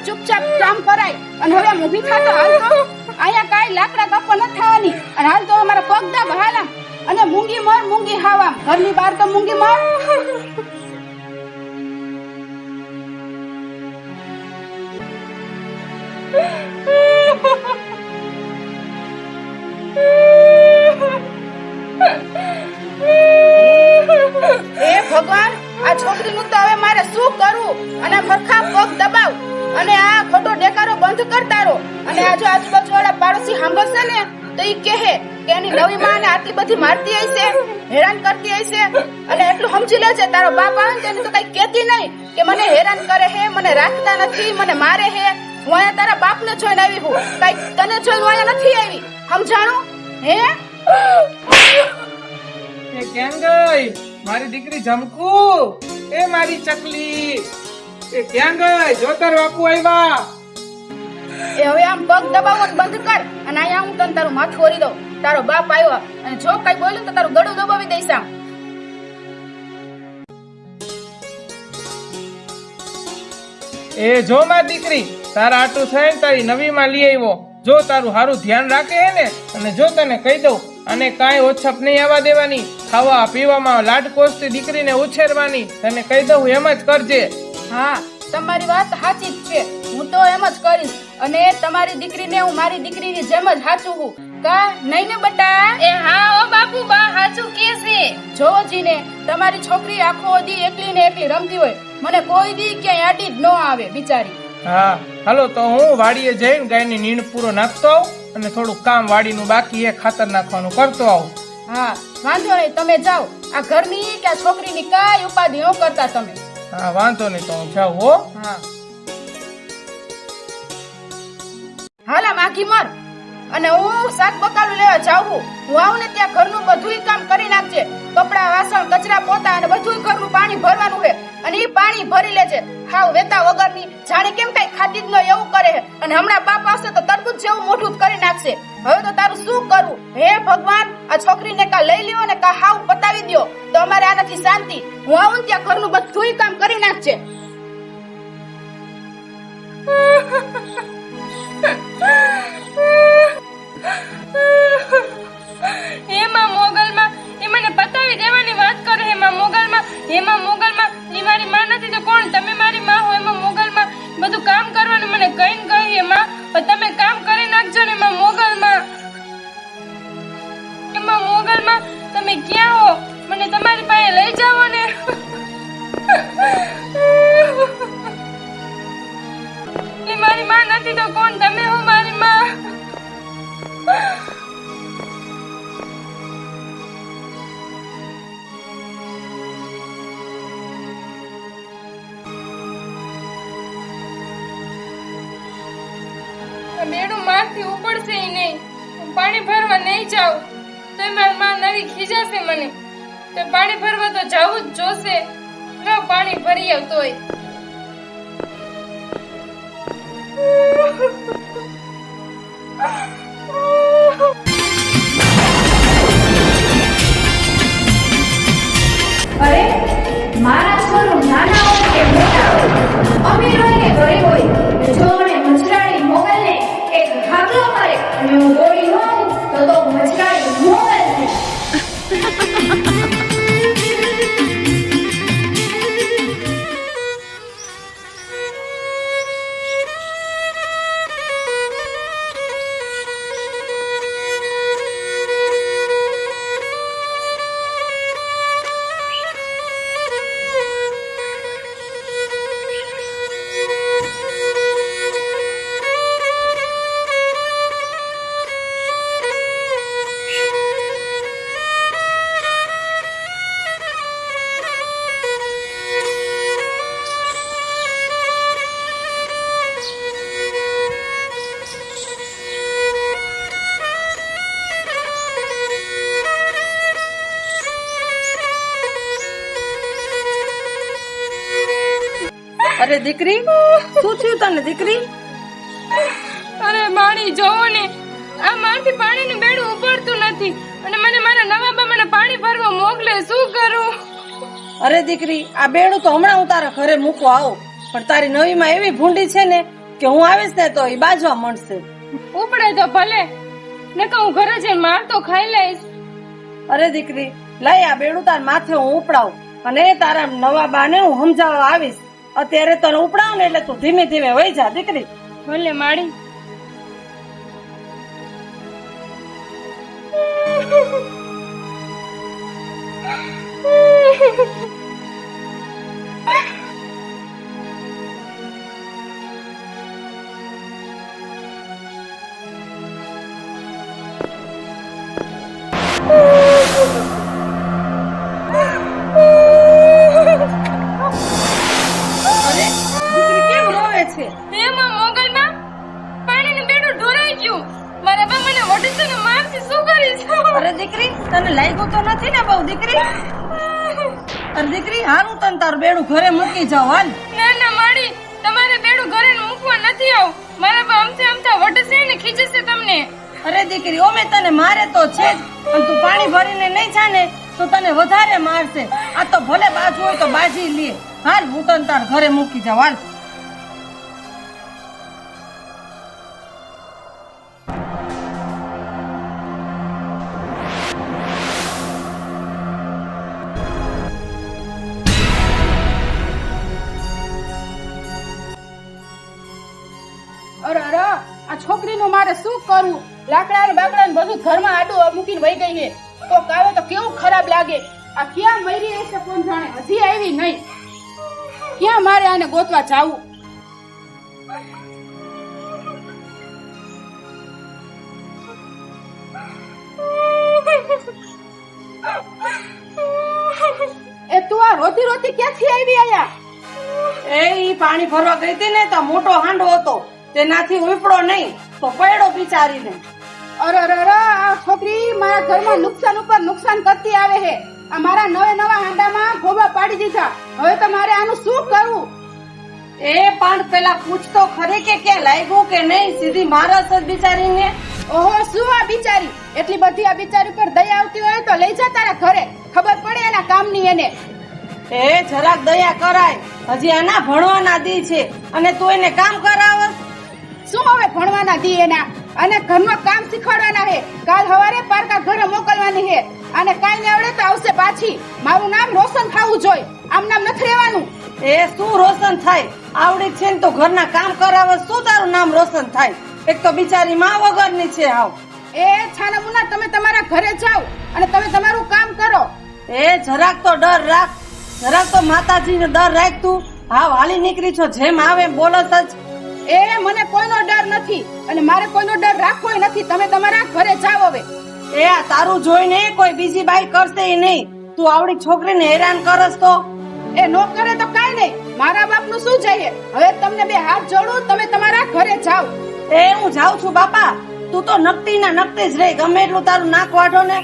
ચૂપચાપ કામ કરાય અને હવે ઊભી થાતો હાલ તો અહીંયા કાઈ લાકડા કાપવા ન થવાની અને હાલ તો મારા પગ દાબ હાલામ અને મૂંગી મર મૂંગી હાવામ ઘરની બહાર તો મૂંગી મર એ ભગવાન આ છોકરીનું તો હવે મારે શું કરવું અને ફરખા પગ દબાવ અને આ ખોટો ડેકારો બંધ કરતા રહો અને આ જો આજુબાજુવાળા પાડોશી સાંભળશે ને તો ઈ કહે કે એની નવી માને આટલી બધી મારતી હશે હેરાન કરતી હશે અને એટલું સમજી લેજે તારો બાપ આવે ને તેને તો કઈ કહેતી નહીં કે મને હેરાન કરે હે મને રાખતા નથી મને મારે હે હું અહીંયા તારા બાપને જોઈને આવી હું કઈ તને જોઈને અહીંયા નથી આવી સમજાણું હે એ ક્યાં ગઈ મારી દીકરી જમકુ એ મારી ચકલી એ ક્યાં ગઈ જોતર બાપુ આવ્યા એ હવે આમ પગ દબાવવાનું બંધ કર અને અહીંયા હું તને તારું માથું ઓરી દઉં તારો બાપ આવ્યો અને જો કઈ બોલ્યું તો તારું ગળું દબાવી દઈશ આમ એ જો મારી દીકરી તારા આટલું થઈને તારી નવી માં લઈ આવ્યો જો તારું હારું ધ્યાન રાખે હે ને અને જો તને કહી દઉં અને કાંઈ ઓછપ નહીં આવવા દેવાની ખાવા પીવામાં લાડકોસથી દીકરીને ઉછેરવાની તને કહી દઉં એમ જ કરજે હા તમારી વાત સાચી જ છે હું તો એમ જ કરીશ અને તમારી દીકરીને હું મારી દીકરીની જેમ જ સાચું હું કા નહીં ને બટા એ હા ઓ બાપુ બા સાચું કે છે જોવો જીને તમારી છોકરી આખો દી એકલી ને એકલી રમતી હોય મને કોઈ દી ક્યાંય આટી જ ન આવે બિચારી હા હાલો તો હું વાડીએ જઈને ગાયની નીણ પૂરો નાખતો આવું અને થોડું કામ વાડીનું બાકી એ ખાતર નાખવાનું કરતો આવું હા વાંધો નહીં તમે જાઓ આ ઘરની કે આ છોકરીની કાંઈ ઉપાધિ ન કરતા તમે હા વાંધો નહીં તો હું જાઉં હો હા હાલા માખી મર અને હું શાક બકાલું લેવા જાઉં હું આવું ને ત્યાં ઘરનું બધુંય કામ કરી નાખજે કપડા વાસણ કચરા પોતા અને બધુંય ઘરનું પાણી ભરવાનું છે અને એ પાણી ભરી લેજે હાવ વેતા વગરની જાણે કેમ કઈ ખાતી જ ન એવું કરે છે અને હમણાં બાપ આવશે તો તરબૂચ જેવું મોઢું જ કરી નાખશે હવે તો તારું શું કરવું હે ભગવાન આ છોકરીને કા લઈ લ્યો ને કા હાવ પતાવી દ્યો તો અમારે આનાથી શાંતિ હું આવું ને ત્યાં ઘરનું બધુંય કામ કરી નાખજે એમાં મોગલમાં એ મને પતાવી દેવાની વાત કરે એમાં મોગલમાં એ મારી માં નથી તો કોણ તમે મારી માં હો એમાં મોગલમાં બધું કામ કરવાનું મને કઈ ને કહી એમાં તમે કામ કરી નાખજો ને એમાં મોગલમાં તમે ક્યાં હો મને તમારી પાસે લઈ જાઓ ને એ મારી માં નથી તો કોણ તમે હો મારી માં બેડું મારથી ઉપડશે નહીં પાણી ભરવા નહીં જાઉં તો મારી માં નવી ખીજાશે મને તો પાણી ભરવા તો જવું જ જોશે પાણી ભરી આવતોય અરે મારા છોરો નાના હોય કે મોટા હોય અમીર હોય કે ગરીબ હોય જો મને મજરાણી મોગલને એક હાકલો મારે અને હું દોડી ન આવું તો મજરાણી મોગલ છે અરે દીકરી શું થયું તને દીકરી અરે માણી જોવો ને આ મારથી પાણીનું બેડું ઉપડતું નથી અને મને મારા નવા બાબાને પાણી ભરવા મોકલે શું કરું અરે દીકરી આ બેડું તો હમણાં હું તારા ઘરે મૂકવા આવું પણ તારી નવી માં એવી ભૂંડી છે ને કે હું આવીશ ને તો એ બાજવા મળશે. ઉપડે તો ભલે, નકર હું ઘરે જઈને માર તો ખાઈ લઈશ. અરે દીકરી, લઈ આ બેડું તાર માથે હું ઉપડાવું અને તારા નવા બાને હું સમજાવવા આવીશ. અત્યારે તને ઉપડાવ ને એટલે તું ધીમે ધીમે વહી જા દીકરી. ભલે માડી. અરે દીકરી કેમ રોવે છે? એમાં મોગલમાં પાણીનું બેડું ઢોરાઈ ગયું. મારા બા મને વઢીશું ને મારથી શું કરીશ? અરે દીકરી, તને લાગ્યું તો નથી ને બહુ દીકરી? અરે દીકરી, હારું તને તારું બેડું ઘરે મૂકી જાવ હાલ. ના ના માડી, તમારે બેડું ઘરે મૂકવા નથી આવું. મારા બા અમથે અમથા વઢશે ને ખીજશે તમને. અરે દીકરી, ઓમે તને મારે તો છે જ, પણ તું પાણી ભરીને નહીં જાને તો તને વધારે મારશે. આ તો ભલે બાજુ હોય તો બાજી લે. હાલ હું તને તાર ઘરે મૂકી જાવ હાલ. અરે અરે આ છોકરીનું મારે શું કરવું? લાકડા ને બાકડા ને બધું ઘરમાં આડું મૂકીને વહી ગઈ છે. તો કાવે તો કેવું ખરાબ લાગે. આ ક્યાં મરી હશે કોણ જાણે, હજી આવી નહીં. ક્યાં મારે આને ગોતવા જાવું? એ તું આ રોતી રોતી ક્યાંથી આવી આયા? ઈ પાણી ભરવા ગઈ હતી ને તો મોટો હાંડો હતો, તેનાથી ઉપડો નહીં તો પડ્યો બિચારીને. અરે અરે અરે આ છોકરી મારા ઘરમાં નુકસાન ઉપર નુકસાન કરતી આવે છે. આ મારા નવા હાંડામાં ગોબા પાડી દીધા. હવે તો મારે આનું શું કરવું? એ પણ પેલા પૂછતો ખરી કે ક્યાં લાગ્યું કે નહીં. સીધી મારસ જ બિચારીને. ઓહો, શું આ બિચારી? એટલી બધી આ બિચારી પર દયા આવતી હોય તો લઈ જા તારા ઘરે, ખબર પડે એના કામની એને. એ જરાક દયા કરાય, હજી આના ભણવાના દી છે અને તું એને કામ કરાવસ. શું હવે ભણવાના દી એના? અને ઘરનું કામ શીખવાડવાના છે. કાલ સવારે પારકા ઘરે મોકલવાની છે. અને કાઈ ને આવડે તો આવશે પાછી. મારું નામ રોશન થવું જોઈએ, આમ નામ નથી રહેવાનું. એ શું રોશન થાય? આવડી છે ને તો ઘરના કામ કરાવસ, શું તારું નામ રોશન થાય? એક તો બિચારી માં વગરની છે હાવ. એ છાના મુના, તમે તમારા ઘરે જાઓ અને તમે તમારું કામ કરો. એ જરાક તો ડર રાખ, જરાક તો માતાજીનો ડર રાખ. તું હાવ હાલી નીકળી છો, જેમ આવે એમ બોલસ જ. એ મને કોઈનો ડર નથી અને મારે કોઈનો ડર રાખવો નથી. તમે તમારા ઘરે જાઓ હવે. એ આ તારું જોઈને કોઈ બીજી બાઈ કરશે નહીં. તું આવડી છોકરીને હેરાન કરસ તો એ નો કરે તો કાઈ નહીં, મારા બાપનું શું જઈએ. હવે તમને બે હાથ જોડું, તમે તમારા ઘરે જાઓ. એ હું જાઉં છું બાપા. તું તો નકટી ના નકટી જ રહી, ગમે એટલું તારું નાક વાઢો ને.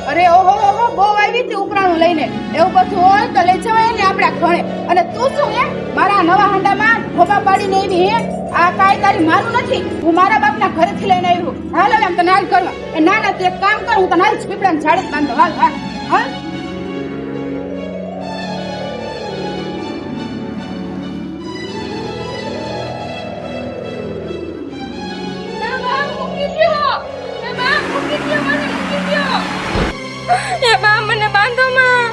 અરે ઓહો ઓહો, બહુ આવી હતી ઉપરાણું લઈને. એવું બધું હોય તો લઈ જવાય ને આપડા ઘરે. અને તું શું હે મારા નવા હાંડામાં ખોબા પાડીને આવી હે? આ કાઈ તારી મારું નથી. હું મારા બાપના ઘરેથી લઈને આવ્યું. હાલ હવે આમ તને હાલ કરવા. એ ના ના, તું એક કામ કર, હું તને હાલ પીપળાને ઝાડે જ બાંધો. હાલ હાલ હાલ. એ બા મને બાંધો માં.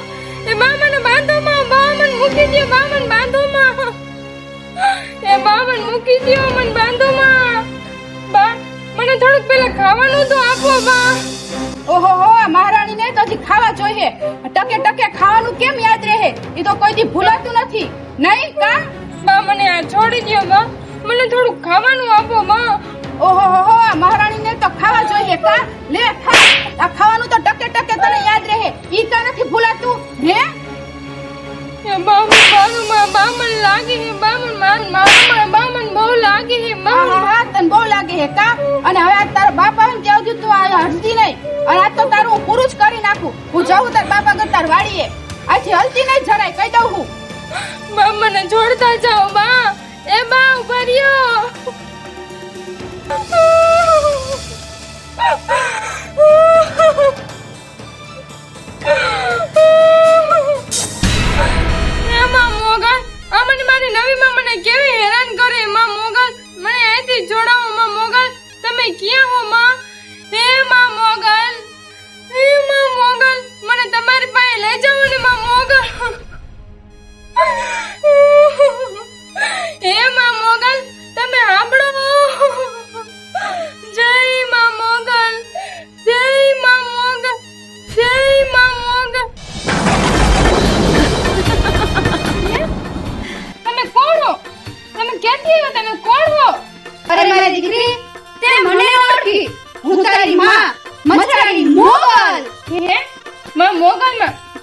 એ બા મને બાંધો માં. બા મને મૂકી દો. બા મને બાંધો માં. એ બા મને મૂકી દો, મને બાંધો માં. બા મને થોડુંક પેલા ખાવાનું તો આપો બા. ઓહો હો, મહારાણી ને તો હજી ખાવા જોઈએ. ટકે ટકે ખાવાનું કેમ યાદ રહે? એ તો કોઈ દી ભૂલાતું નથી નહીં કા? બા મને આ છોડી દો બા, મને થોડુંક ખાવાનું આપો બા. ઓહો હો, મહારાણી ને તો ખાવા જોઈએ કા? લે ખા. આ ખાવાનું તો ટકે ટકે તને યાદ રહે. ઈ કા નથી ભૂલાતું હે? એ બા મને મારું માં. બા મને લાગે હે. બા મને મારું માં. બા મને બહુ લાગે હે બા. હા, તને બહુ લાગે હે કા? અને હવે આ તારા બાપા ને કેવું તું આ હલતી નહીં. અને આ તો તારું હું પૂરું જ કરી નાખું. હું જાઉં તાર બાપા ગર તાર વાડીએ. આથી હલતી નહીં જરાય, કહી દઉં હું. બા મને છોડતા જાઓ બા. એ બા ઉભા રહ્યો. એમાં મોગલ આ મને મારી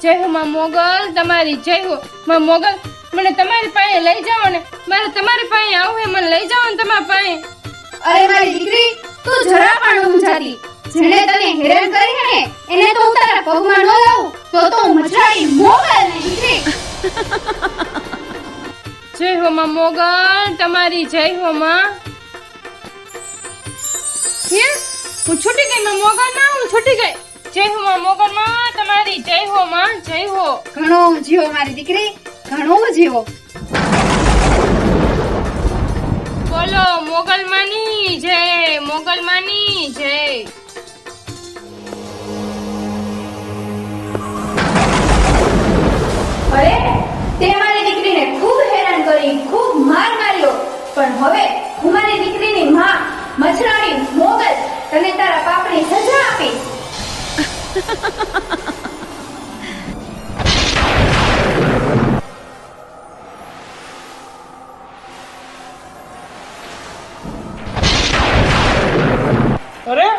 જય હો માં મોગલ, તમારી જય હો. માં મોગલ, મને તમારી પાસે લઈ જાઓ ને, મારે તમારી પાસે આવું હે, મને લઈ જાઓ ને તમારી પાસે. અરે મારી દીકરી, તું જરા પણ ન મૂંઝાતી. જેણે તને હેરાન કરી હે ને એને તો હું તારા પગમાં ન લાવું તો હું મછરાડી મોગલ ને દીકરી. જય હો માં મોગલ, તમારી જય હો માં. હે, હું છૂટી ગઈ માં મોગલ માં, હું છૂટી ગઈ. જય હો માં મોગલ માં, તમારી જય હો માં, જય હો. ઘણું જીવો મારી દીકરી, ઘણું જીવો. બોલો મોગલ માની જય, મોગલ માની જય. અરે તે મારી દીકરીને ખૂબ હેરાન કરી, ખૂબ માર માર્યો, પણ હવે હું મારી દીકરીની માં મછરાડી મોગલ તને તારા પાપની સજા આપીશ. અરે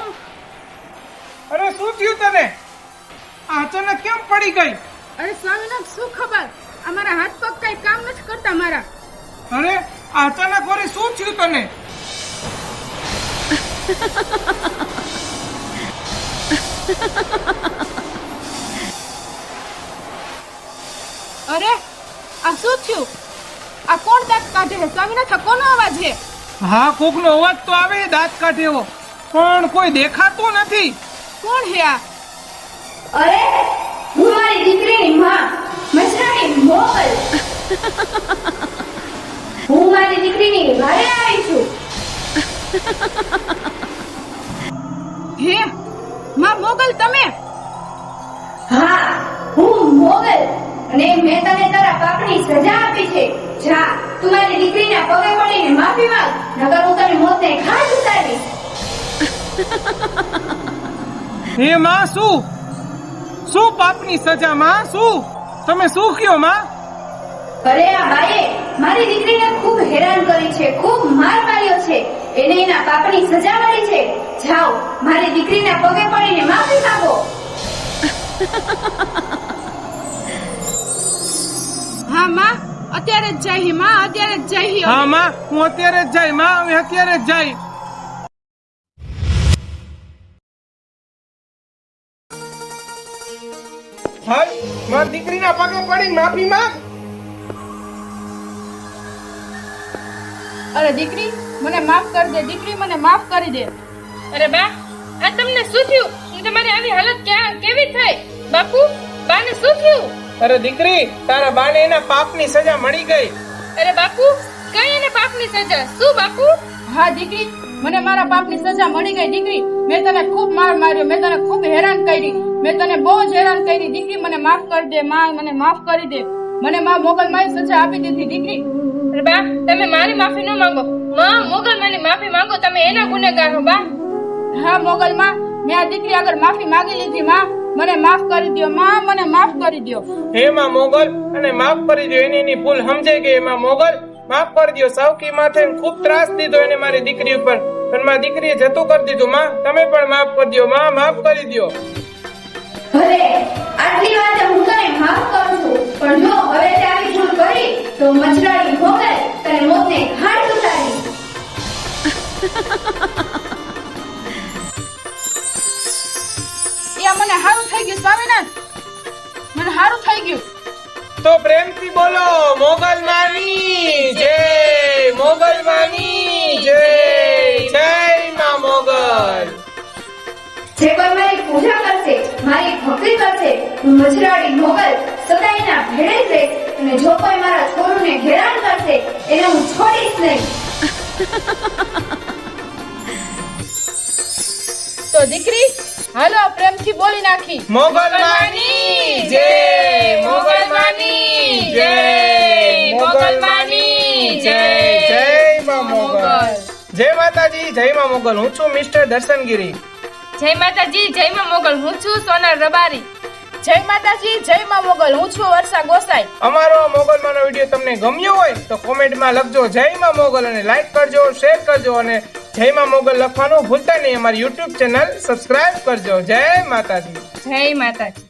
અરે શું થયું તને? આ અચાનક કેમ પડી ગઈ? અરે સ્વામીનાથ, શું ખબર, અમારા હાથ પગ કઈ કામ નથી કરતા મારા. અરે આ અચાનક વળી શું થયું તને? અરે આ શું થયું? આ કોણ દાંત કાઢે છે? સ્વામીનાથ, આ કોનો અવાજ છે? હા, કોકનો અવાજ તો આવે, દાંત કાઢે એવો, પણ કોઈ દેખાતું નથી. કોણ હે આ? અરે હું મારી દીકરીની માં મછરાડી મોગલ. હું મારી દીકરીની ઘરે આવી છું. હે માં મોગલ, તમે? હા, હું મોગલ અને મેં તને તારા પાપની સજા આપી છે. જા, તું મારી દીકરીના પગે પડીને માફી માંગ, નકર હું તને મોતને ઘાટ ઉતારીશ. હે માં, શું પાપની સજા માં? શું તમે શું કયો માં? અરે આ બાઈએ મારી દીકરીને ખૂબ હેરાન કરી છે, ખૂબ માર માર્યો છે, એને એના પાપની સજા મળી છે. જાઓ, મારી દીકરીના પગે પડીને માફી માંગો. હા માં, અત્યારે જ જઈ માં, અત્યારે જ જઈ. હા માં, હું અત્યારે જ જાય માં, હવે અત્યારે જ જાય. હાલ, મારી દીકરીના પગે પડીને માફી માંગ. અરે દીકરી, મને માફ કરી દે. દીકરી, મને માફ કરી દે. અરે બા, આ તમને શું થયું? તમારી આવી હાલત કેવી થઈ? બાપુ, બાને શું થયું? અરે દીકરી, તારા બાને એના પાપની સજા મળી ગઈ. અરે બાપુ, કઈ એને પાપની સજા? શું બાપુ? હા દીકરી, મને મારા પાપની સજા મળી ગઈ. દીકરી, મેં તને ખૂબ માર માર્યો, મેં તને ખૂબ હેરાન કરી, મેં તને બહુ જ હેરાન કરી. દીકરી, મને માફ કરી દે માં, મને માફ કરી દે. મને માં મોગલ માએ સજા આપી દીધી. દીકરી, અરે બા, તમે મારી માફી ન માંગો, માં મોગલ માની માફી માંગો. તમે એના ગુનેગાર હો બા. હા મોગલ માં, મેં આ દીકરી આગળ માફી માંગી લીધી. માં, મને માફ કરી દો. માં, મને માફ કરી દો. હે માં મોગલ, અને માફ કરી દો. એની ભૂલ સમજાઈ ગઈ. માં મોગલ, માફ કરી દો. સાવકી માથે ખૂબ ત્રાસ દીધો એને મારી દીકરી ઉપર, પણ મારી દીકરીએ જતું કરી દીધું. માં, તમે પણ માફ કરી દો. માં, માફ કરી દો. ભલે આટલી વાત હું તને માફ કરું છું, પણ જો હવે તે આવી ભૂલ કરી તો મછરાડી મોગલ તને મોતને ઘાટ ઉતારીશ. મને સારું થઈ ગયું સ્વામીનાથ, મને સારું થઈ ગયું. તો પ્રેમથી બોલો, મોગલ માની જય, મોગલ માની જય, જય માં મોગલ. જે કોઈ મારી પૂજા કરશે, મારી ભક્તિ કરશે, હું મછરાડી મોગલ સદાયના ભેળે જ રહીશ, અને જો કોઈ મારા છોરુને હેરાન કરશે એને હું છોડીશ નહીં. તો દીકરી, હાલો પ્રેમથી બોલી નાખી. મોગલ માની જય, મોગલ માની જય, મોગલ માની જય, જય માં મોગલ. જય માતાજી, જય માં મોગલ. હું છું મિસ્ટર દર્શનગીરી. જય માતાજી, જય માં મોગલ. હું છું સોનલ રબારી. જય માતાજી, જય માં મોગલ. હું છું વર્ષા ગોસાઈ. અમારો મોગલમાંનો વિડીયો તમને ગમ્યો હોય તો કોમેન્ટમાં લખજો જય માં મોગલ, અને લાઈક કરજો, શેર કરજો, અને જય માં મોગલ લખવાનું ભૂલતા નહીં. અમારી યુટ્યુબ ચેનલ સબસ્ક્રાઇબ કરજો. જય માતાજી, જય માતાજી.